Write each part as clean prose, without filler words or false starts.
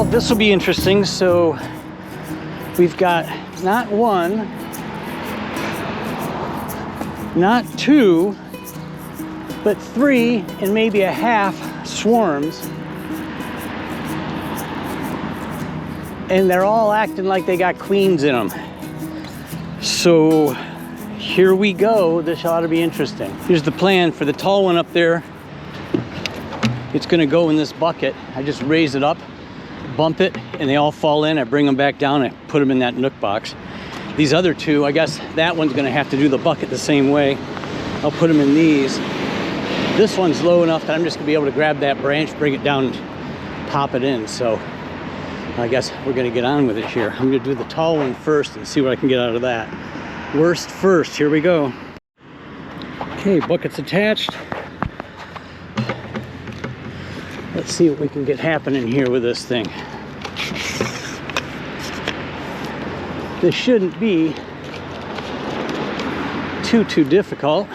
Well, this will be interesting. So we've got not one, not two, but three and maybe a half swarms. And they're all acting like they got queens in them. So here we go. This ought to be interesting. Here's the plan for the tall one up there. It's gonna go in this bucket. I just raise it up, bump it, and they all fall in. I bring them back down, I put them in that nook box. These other two, I guess that one's gonna have to do the bucket the same way. I'll put them in these. This one's low enough that I'm just gonna be able to grab that branch, bring it down, and pop it in. So I guess we're gonna get on with it here. I'm gonna do the tall one first and see what I can get out of that. Worst first, here we go. Okay, bucket's attached. Let's see what we can get happening here with this thing. This shouldn't be too difficult.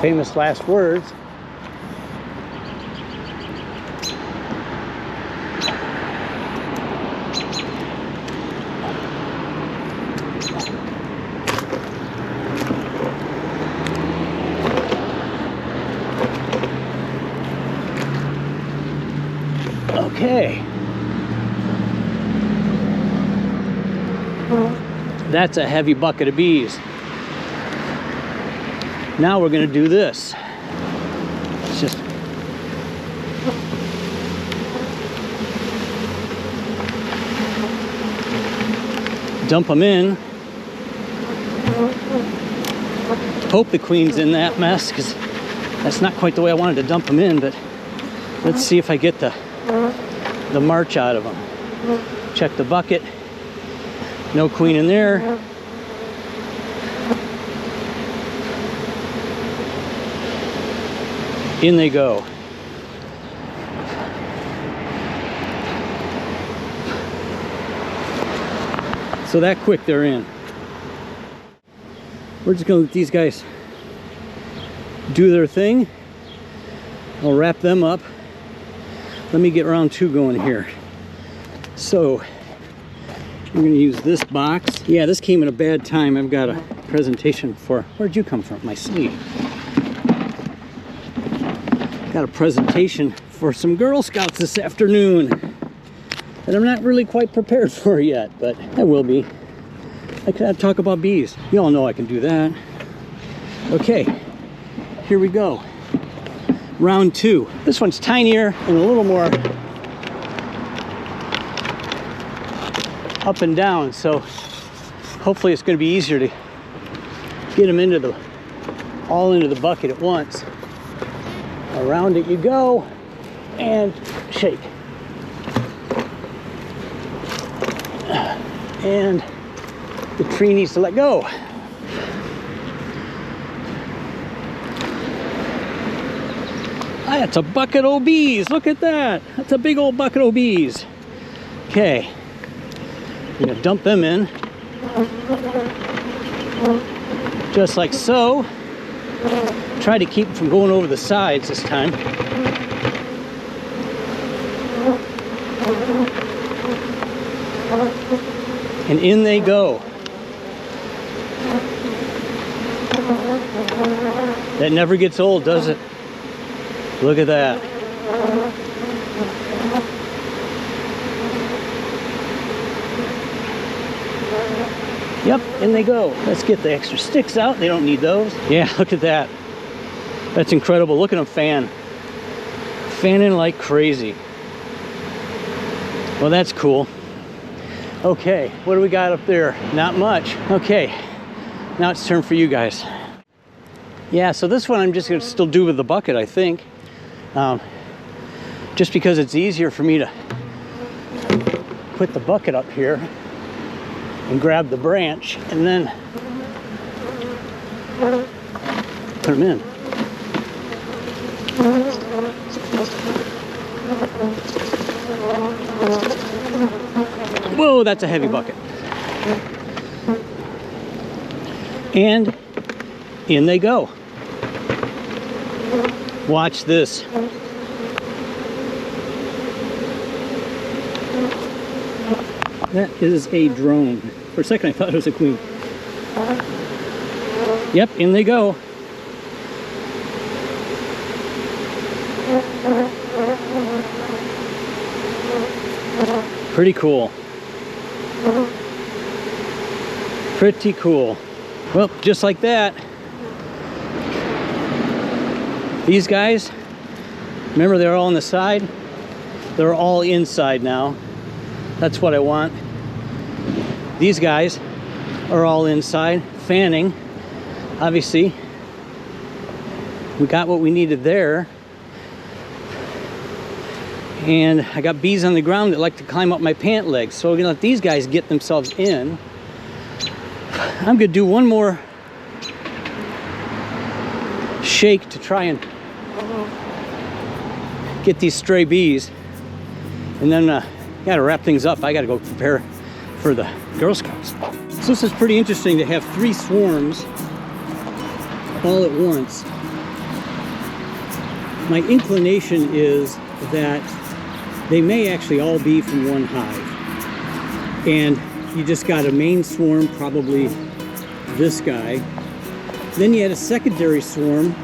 Famous last words. Okay. That's a heavy bucket of bees. Now we're going to do this. It's just dump them in. Hope the queen's in that mess, because that's not quite the way I wanted to dump them in, but let's see if I get the march out of them. Check the bucket. No queen in there. In they go. So that quick they're in. We're just gonna let these guys do their thing. I'll wrap them up. Let me get round two going here. So we're gonna use this box. Yeah, this came at a bad time. I've got a presentation for, where'd you come from? My sleeve. Got a presentation for some Girl Scouts this afternoon that I'm not really quite prepared for yet, but I will be. I could talk about bees. You all know I can do that. Okay, here we go. Round two. This one's tinier and a little more up and down, so hopefully it's going to be easier to get them into the all into the bucket at once. Around it you go, and shake. And the tree needs to let go. That's a bucket of bees. Look at that. That's a big old bucket of bees. Okay. I'm gonna dump them in. Just like so. Try to keep them from going over the sides this time. And in they go. That never gets old, does it? Look at that. Yep, in they go. Let's get the extra sticks out. They don't need those. Yeah, look at that. That's incredible. Look at them fan. Fanning like crazy. Well, that's cool. Okay, what do we got up there? Not much. Okay, now it's turn for you guys. Yeah, so this one I'm just gonna still do with the bucket, I think. Just because it's easier for me to put the bucket up here and grab the branch and then put them in. Whoa, that's a heavy bucket. And in they go. Watch this. That is a drone. For a second I thought it was a queen. Yep, in they go. Pretty cool. Pretty cool. Well, just like that, these guys, remember they're all on the side? They're all inside now. That's what I want. These guys are all inside, fanning. Obviously, we got what we needed there. And I got bees on the ground that like to climb up my pant legs. So we're gonna let these guys get themselves in. I'm gonna do one more shake to try and get these stray bees. And then gotta wrap things up. I gotta go prepare for the Girl Scouts. So this is pretty interesting to have 3 swarms all at once. My inclination is that they may actually all be from one hive. And you just got a main swarm, probably this guy. Then you had a secondary swarm,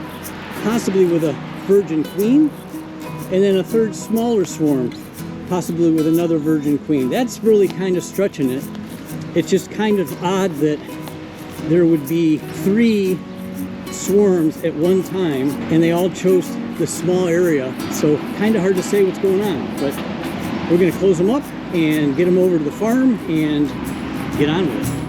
possibly with a virgin queen. And then a third smaller swarm, possibly with another virgin queen. That's really kind of stretching it. It's just kind of odd that there would be 3 swarms at one time and they all chose this small area. So kind of hard to say what's going on, but we're gonna close them up and get them over to the farm and get on with it.